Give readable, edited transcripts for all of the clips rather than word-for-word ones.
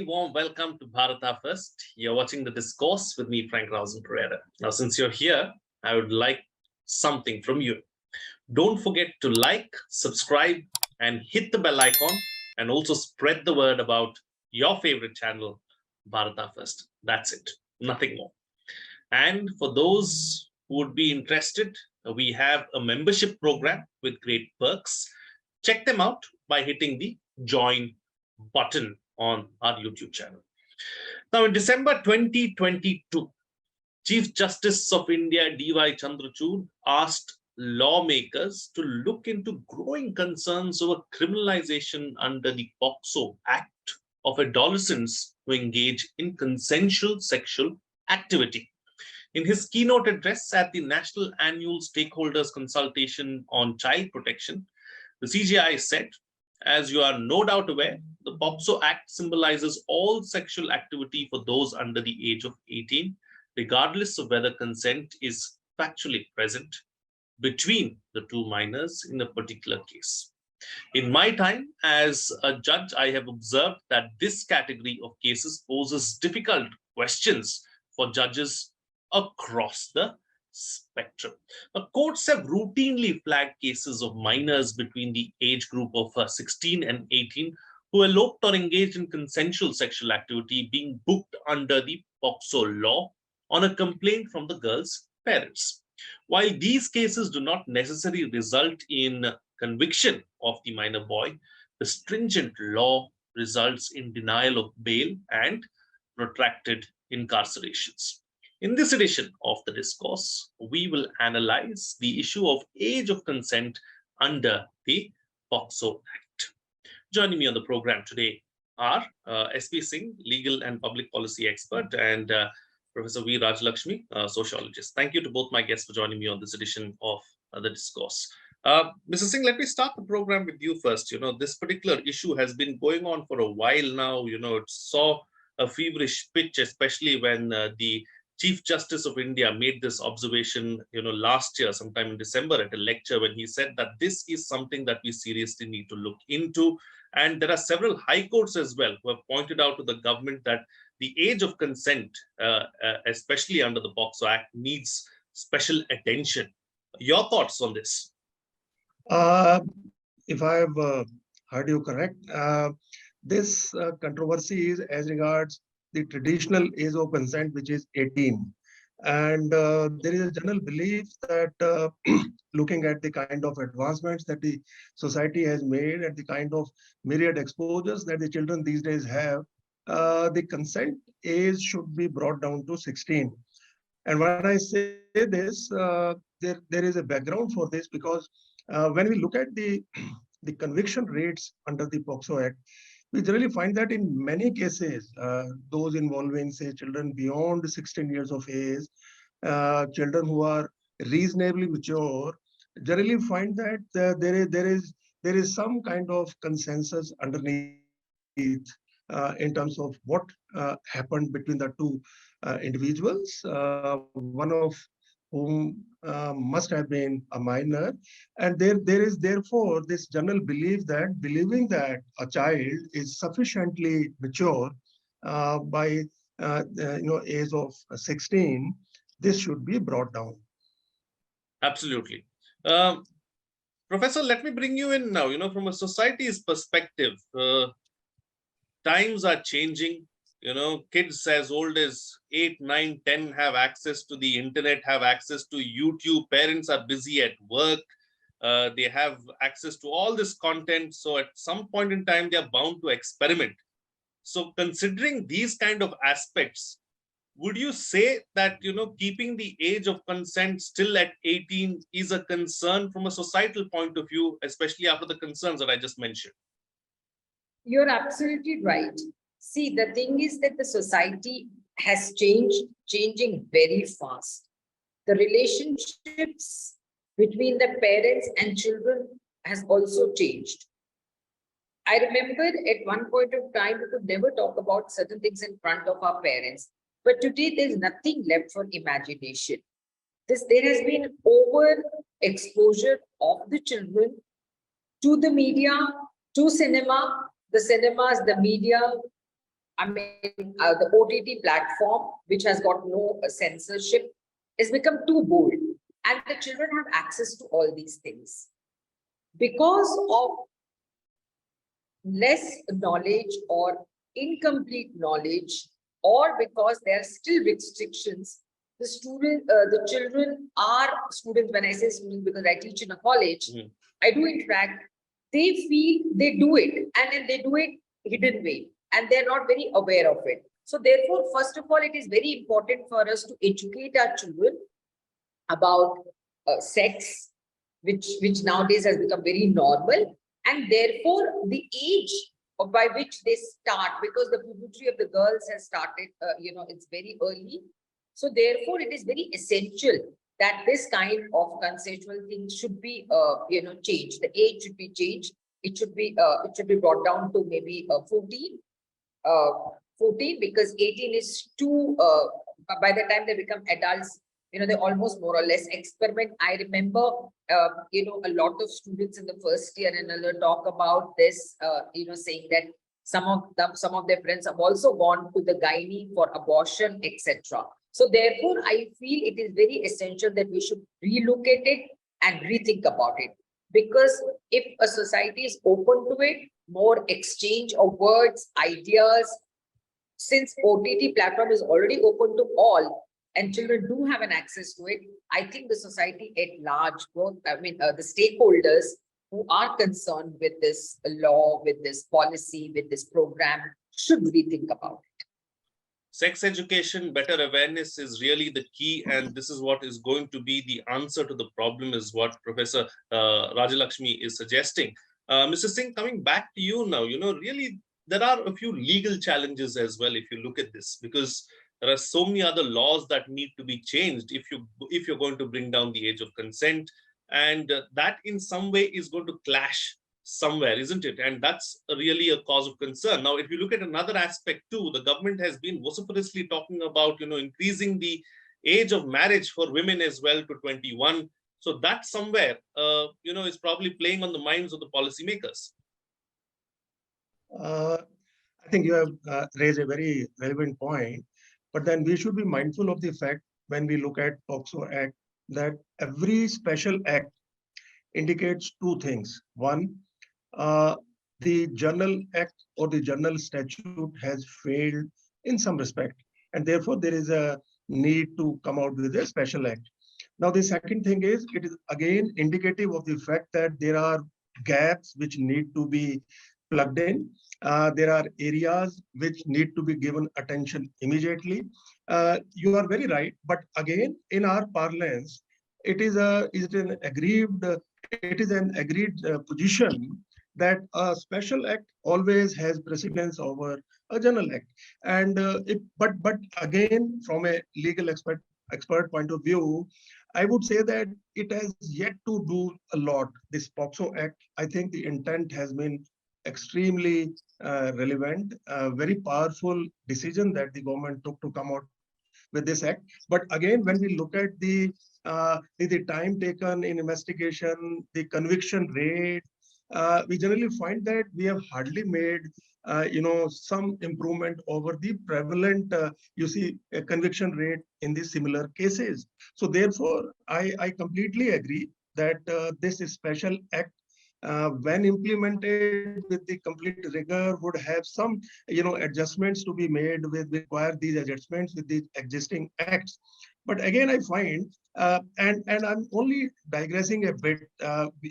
very warm welcome to Bharata First. You're watching the Discourse with me, Frank Pereira. Now, since you're here, I would like something from you. Don't forget to like, subscribe, and hit the bell icon, and also spread the word about your favorite channel, Bharata First. That's it, nothing more. And for those who would be interested, we have a membership program with great perks. Check them out by hitting the join button on our YouTube channel. Now, in December 2022, Chief Justice of India D.Y. Chandrachud asked lawmakers to look into growing concerns over criminalisation under the POCSO Act of adolescents who engage in consensual sexual activity. In his keynote address at the National Annual Stakeholders Consultation on Child Protection, the CJI said, "As you are no doubt aware, the POCSO Act symbolizes all sexual activity for those under the age of 18, regardless of whether consent is factually present between the two minors in a particular case. In my time as a judge, I have observed that this category of cases poses difficult questions for judges across the spectrum. Courts have routinely flagged cases of minors between the age group of 16 and 18 who eloped or engaged in consensual sexual activity being booked under the POCSO law on a complaint from the girl's parents. While these cases do not necessarily result in conviction of the minor boy, the stringent law results in denial of bail and protracted incarcerations. In this edition of the Discourse, we will analyze the issue of age of consent under the POCSO Act. Joining me on the program today are S.P. Singh, legal and public policy expert, and Professor V. Rajalakshmi, sociologist. Thank you to both my guests for joining me on this edition of the Discourse. Mr. Singh, let me start the program with you first. This particular issue has been going on for a while now. It saw a feverish pitch, especially when the Chief Justice of India made this observation, last year, sometime in December at a lecture, when he said that this is something that we seriously need to look into. And there are several high courts as well who have pointed out to the government that the age of consent, especially under the POCSO Act, needs special attention. Your thoughts on this? If I have heard you correct, this controversy is as regards the traditional age of consent, which is 18. And there is a general belief that looking at the kind of advancements that the society has made and the kind of myriad exposures that the children these days have, the consent age should be brought down to 16. And when I say this, there is a background for this, because when we look at the conviction rates under the POCSO Act, we generally find that in many cases, those involving, say, children beyond 16 years of age, children who are reasonably mature, generally find that there is some kind of consensus underneath in terms of what happened between the two individuals, one of whom must have been a minor. And there is therefore this general belief that believing that a child is sufficiently mature by age of 16, this should be brought down. Absolutely. Professor, let me bring you in now. From a society's perspective, times are changing. Kids as old as 8, 9, 10 have access to the internet, have access to YouTube. Parents are busy at work. They have access to all this content. So at some point in time, they are bound to experiment. So considering these kind of aspects, would you say that, keeping the age of consent still at 18 is a concern from a societal point of view, especially after the concerns that I just mentioned? You're absolutely right. See, the thing is that the society has changing very fast. The relationships between the parents and children has also changed. I remember at one point of time, we could never talk about certain things in front of our parents. But today, there's nothing left for imagination. There has been over exposure of the children to the media, to cinema, the cinemas, the media. I mean, the OTT platform, which has got no censorship, has become too bold. And the children have access to all these things. Because of less knowledge or incomplete knowledge, or because there are still restrictions, the children are students. When I say students, because I teach in a college, I do interact. They feel they do it, and then they do it hidden way, and they're not very aware of it. So therefore, first of all, it is very important for us to educate our children about sex, which nowadays has become very normal, and therefore the age by which they start, because the puberty of the girls has started, it's very early. So therefore, it is very essential that this kind of consensual things should be, changed. The age should be changed. It should be brought down to maybe 14, because 18 is too. By the time they become adults, they almost more or less experiment. I remember, a lot of students in the first year and another talk about this, saying that some of their friends have also gone to the gynae for abortion, etc. So therefore, I feel it is very essential that we should relook at it and rethink about it. Because if a society is open to it, more exchange of words, ideas, since OTT platform is already open to all, and children do have an access to it, I think the society at large, both, the stakeholders who are concerned with this law, with this policy, with this program, should rethink about it. Sex education, better awareness is really the key, and this is what is going to be the answer to the problem, is what Professor Rajalakshmi is suggesting. Mr. Singh, coming back to you now, really there are a few legal challenges as well if you look at this, because there are so many other laws that need to be changed if you're going to bring down the age of consent, and that in some way is going to clash somewhere, isn't it? And that's really a cause of concern. Now, if you look at another aspect too, the government has been vociferously talking about, increasing the age of marriage for women as well to 21. So that somewhere, is probably playing on the minds of the policymakers. I think you have raised a very relevant point, but then we should be mindful of the fact when we look at POCSO Act that every special act indicates two things. One, the General Act or the General Statute has failed in some respect, and therefore there is a need to come out with a special act. Now, the second thing is, it is again indicative of the fact that there are gaps which need to be plugged in. There are areas which need to be given attention immediately. You are very right, but again, in our parlance, it is an agreed position that a special act always has precedence over a general act. And but again, from a legal expert point of view, I would say that it has yet to do a lot. This POCSO Act, I think the intent has been extremely relevant, very powerful decision that the government took to come out with this act. But again, when we look at the time taken in investigation, the conviction rate, we generally find that we have hardly made some improvement over the prevalent conviction rate in the similar cases. So therefore, I completely agree that this special act, when implemented with the complete rigor, would have some adjustments to be made with require these adjustments with the existing acts. But again, I find and I'm only digressing a bit.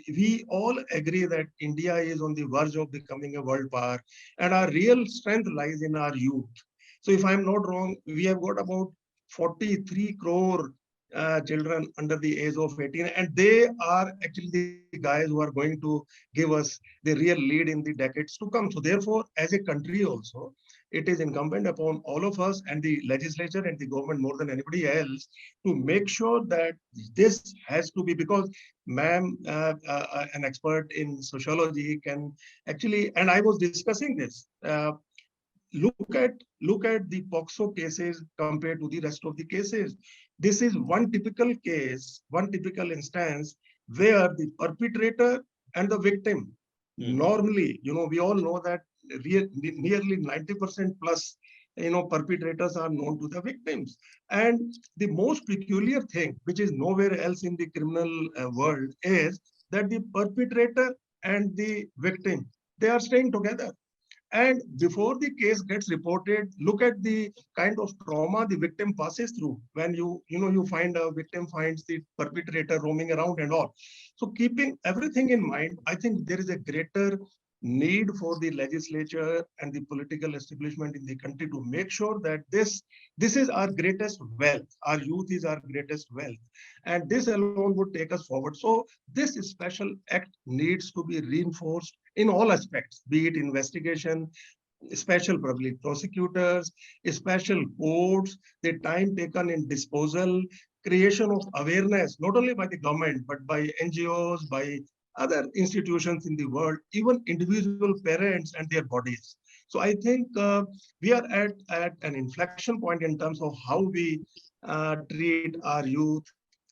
We all agree that India is on the verge of becoming a world power, and our real strength lies in our youth. So if I'm not wrong, we have got about 43 crore children under the age of 18, and they are actually the guys who are going to give us the real lead in the decades to come. So therefore, as a country also, it is incumbent upon all of us and the legislature and the government more than anybody else to make sure that this has to be, because ma'am, an expert in sociology can actually, and I was discussing this, look at the POCSO cases compared to the rest of the cases. This is one typical case, one typical instance where the perpetrator and the victim, normally, we all know that nearly 90% plus perpetrators are known to the victims. And the most peculiar thing, which is nowhere else in the criminal world, is that the perpetrator and the victim, they are staying together. And before the case gets reported, look at the kind of trauma the victim passes through when you find a victim finds the perpetrator roaming around and all. So keeping everything in mind, I think there is a greater need for the legislature and the political establishment in the country to make sure that this is our greatest wealth. Our youth is our greatest wealth. And this alone would take us forward. So this special act needs to be reinforced in all aspects, be it investigation, special public prosecutors, special courts, the time taken in disposal, creation of awareness, not only by the government, but by NGOs, by other institutions in the world, even individual parents and their bodies. So I think we are at an inflection point in terms of how we treat our youth.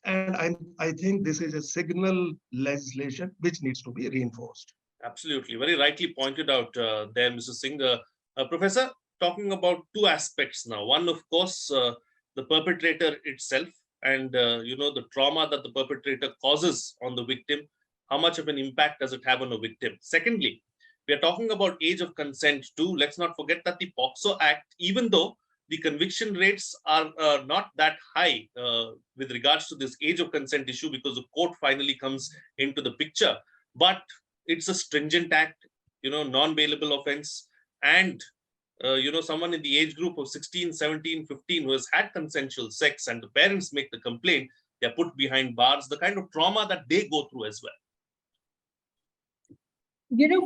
And I think this is a signal legislation which needs to be reinforced. Absolutely. Very rightly pointed out there, Mr. Singh. Professor, talking about two aspects now. One, of course, the perpetrator itself and, the trauma that the perpetrator causes on the victim. How much of an impact does it have on a victim? Secondly, we are talking about age of consent too. Let's not forget that the POCSO Act, even though the conviction rates are not that high with regards to this age of consent issue, because the court finally comes into the picture, but it's a stringent act, non-bailable offense. And, someone in the age group of 16, 17, 15 who has had consensual sex and the parents make the complaint, they're put behind bars, the kind of trauma that they go through as well.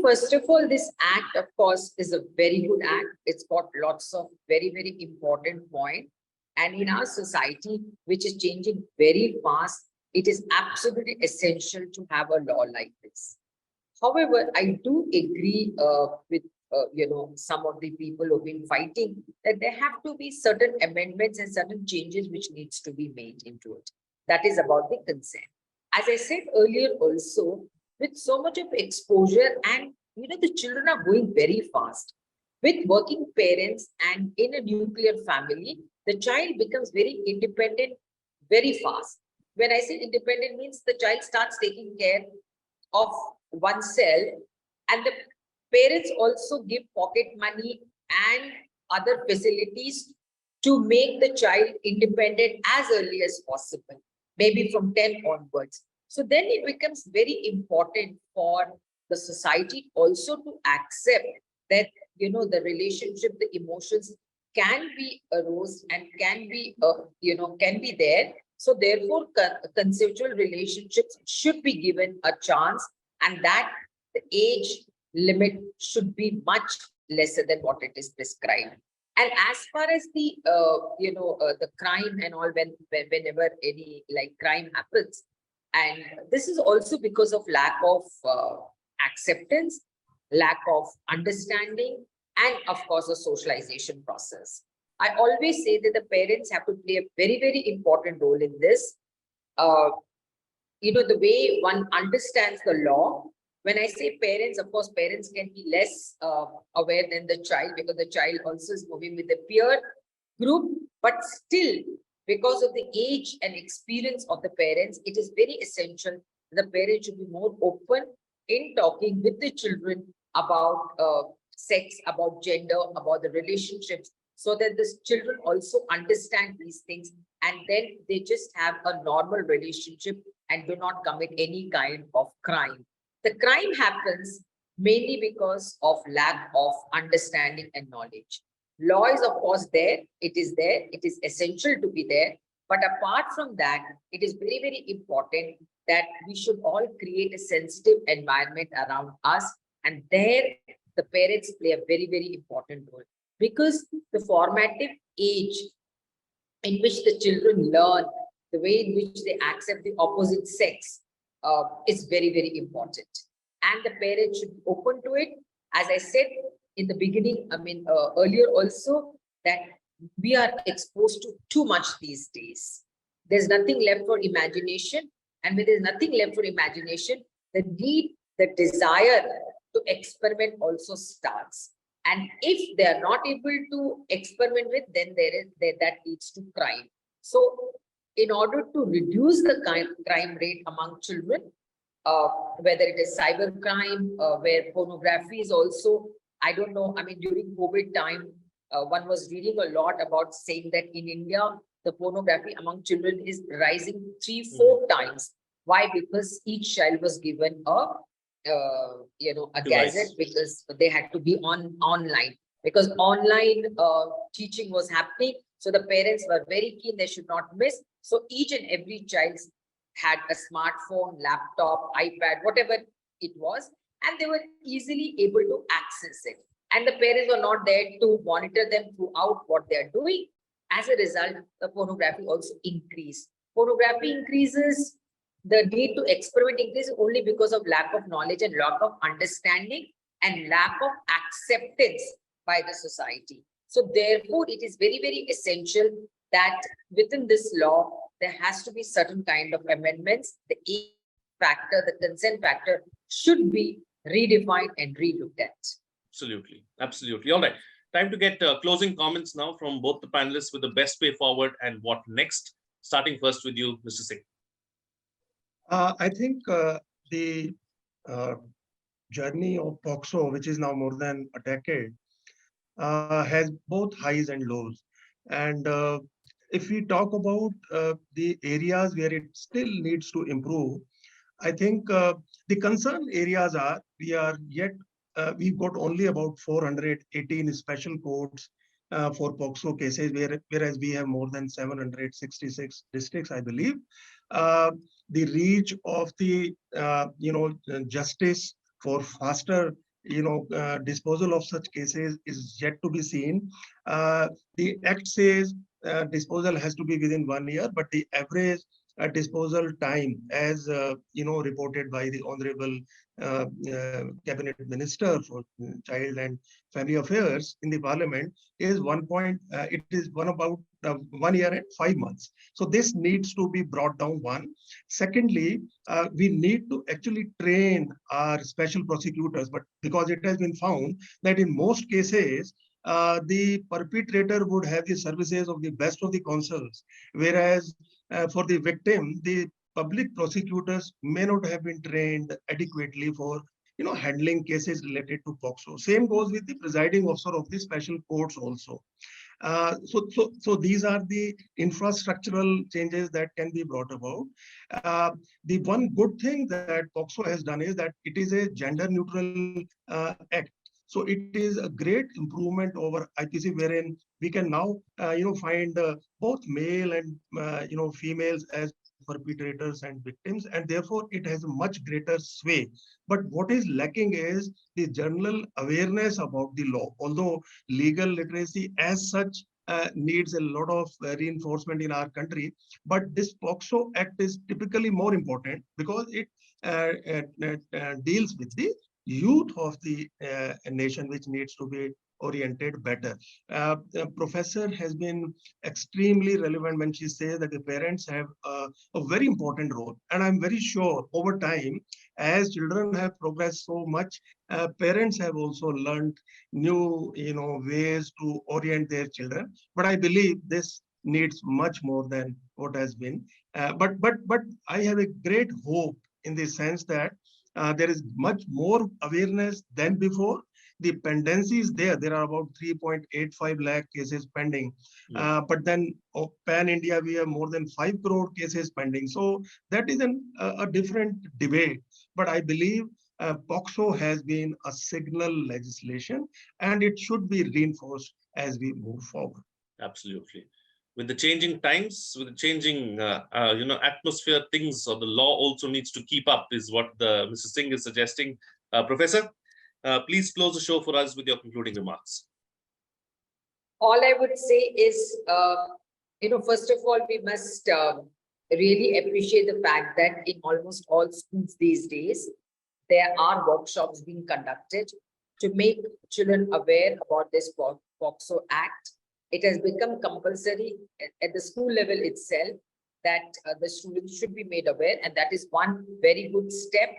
First of all, this act, of course, is a very good act. It's got lots of very, very important points. And in our society, which is changing very fast, it is absolutely essential to have a law like this. However, I do agree with some of the people who've been fighting that there have to be certain amendments and certain changes which needs to be made into it. That is about the consent. As I said earlier also, with so much of exposure and the children are going very fast. With working parents and in a nuclear family, the child becomes very independent very fast. When I say independent means the child starts taking care of oneself, and the parents also give pocket money and other facilities to make the child independent as early as possible, maybe from 10 onwards. So then it becomes very important for the society also to accept that, the relationship, the emotions can be arose and can be, can be there. So therefore, consensual relationships should be given a chance, and that the age limit should be much lesser than what it is prescribed. And as far as the, the crime and all, whenever any crime happens, and this is also because of lack of acceptance, lack of understanding, and of course, a socialization process. I always say that the parents have to play a very, very important role in this. The way one understands the law. When I say parents, of course, parents can be less aware than the child, because the child also is moving with the peer group, but still, because of the age and experience of the parents, it is very essential the parents should be more open in talking with the children about sex, about gender, about the relationships, so that the children also understand these things, and then they just have a normal relationship and do not commit any kind of crime. The crime happens mainly because of lack of understanding and knowledge. Law is, of course, there. It is there. It is essential to be there. But apart from that, it is very, very important that we should all create a sensitive environment around us. And there, the parents play a very, very important role. Because the formative age in which the children learn, the way in which they accept the opposite sex, is very, very important. And the parents should be open to it. As I said in the beginning, earlier also, that we are exposed to too much these days. There's nothing left for imagination. And when there's nothing left for imagination, the need, the desire to experiment also starts. And if they are not able to experiment with, then that leads to crime. So in order to reduce the crime rate among children, whether it is cyber crime, where pornography is also, I don't know, I mean, during COVID time, one was reading a lot about saying that in India, the pornography among children is rising 3-4 times. Why? Because each child was given a Device. gadget, because they had to be online, because online teaching was happening. So the parents were very keen, they should not miss. So each and every child had a smartphone, laptop, iPad, whatever it was, and they were easily able to access it. And the parents were not there to monitor them throughout what they are doing. As a result, the pornography also increased. Pornography increases, the need to experiment increases only because of lack of knowledge and lack of understanding and lack of acceptance by the society. So therefore, it is very, very essential that within this law, there has to be certain kind of amendments. The age factor, the consent factor should be redefined and relooked at. Absolutely. Absolutely. All right. Time to get closing comments now from both the panelists with the best way forward and what next. Starting first with you, Mr. Singh. I think the journey of POCSO, which is now more than a decade, has both highs and lows. And if we talk about the areas where it still needs to improve, I think the concern areas are, we've got only about 418 special courts for POCSO cases, whereas we have more than 766 districts, I believe. The reach of the, justice for faster, disposal of such cases is yet to be seen. The Act says disposal has to be within 1 year, but the average disposal time, as reported by the Honorable Cabinet Minister for Child and Family Affairs in the Parliament, is it is about 1 year and 5 months. So this needs to be brought down. One. Secondly, we need to actually train our special prosecutors, but because it has been found that in most cases, the perpetrator would have the services of the best of the counsels, whereas for the victim, the public prosecutors may not have been trained adequately for handling cases related to POCSO. Same goes with the presiding officer of the special courts also. So these are the infrastructural changes that can be brought about. The one good thing that POCSO has done is that it is a gender neutral act. So it is a great improvement over IPC, wherein we can now, find both male and, females as perpetrators and victims, and therefore it has a much greater sway. But what is lacking is the general awareness about the law. Although legal literacy as such needs a lot of reinforcement in our country, but this POCSO Act is typically more important because it deals with the youth of the nation, which needs to be oriented better. The professor has been extremely relevant when she says that the parents have a very important role. And I'm very sure over time, as children have progressed so much, parents have also learned new ways to orient their children. But I believe this needs much more than what has been. But I have a great hope in the sense that there is much more awareness than before. The pendency is there. There are about 3.85 lakh cases pending. But then pan India, we have more than 5 crore cases pending. So that is a different debate. But I believe POCSO has been a signal legislation, and it should be reinforced as we move forward. Absolutely. With the changing times, with the changing atmosphere, things or the law also needs to keep up, is what Mr. Singh is suggesting. Professor, please close the show for us with your concluding remarks. All I would say is, first of all, we must really appreciate the fact that in almost all schools these days, there are workshops being conducted to make children aware about this POCSO Act. It has become compulsory at the school level itself that the students should be made aware, and that is one very good step.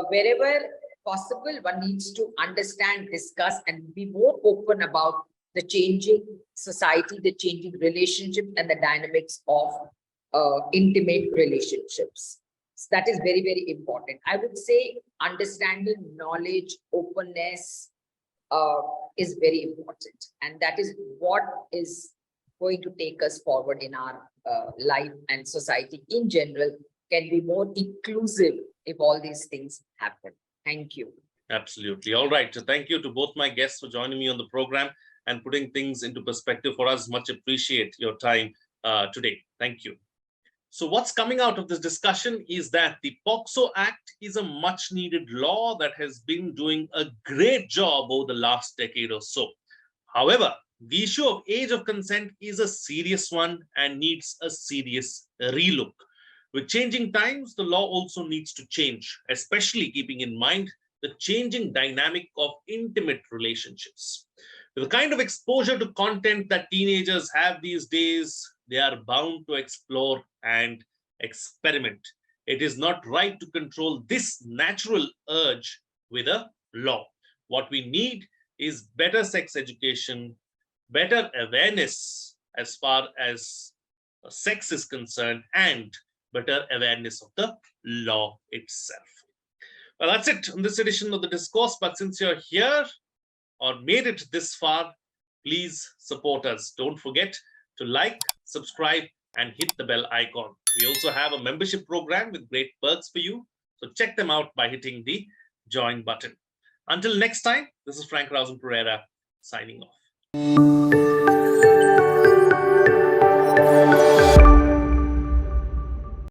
Wherever possible, one needs to understand, discuss, and be more open about the changing society, the changing relationship, and the dynamics of intimate relationships. So that is very, very important. I would say understanding, knowledge, openness is very important. And that is what is going to take us forward in our life, and society in general can be more inclusive if all these things happen. Thank you. Absolutely. All right. So thank you to both my guests for joining me on the program and putting things into perspective for us. Much appreciate your time today. Thank you. So what's coming out of this discussion is that the POCSO Act is a much needed law that has been doing a great job over the last decade or so. However, the issue of age of consent is a serious one and needs a serious relook. With changing times, the law also needs to change, especially keeping in mind the changing dynamic of intimate relationships. With the kind of exposure to content that teenagers have these days, they are bound to explore and experiment. It is not right to control this natural urge with a law. What we need is better sex education, better awareness as far as sex is concerned, and better awareness of the law itself. Well, that's it on this edition of the Discourse. But since you're here or made it this far, please support us. Don't forget to like, subscribe, and hit the bell icon. We also have a membership program with great perks for you. So check them out by hitting the join button. Until next time, this is Frank Rausen Pereira signing off.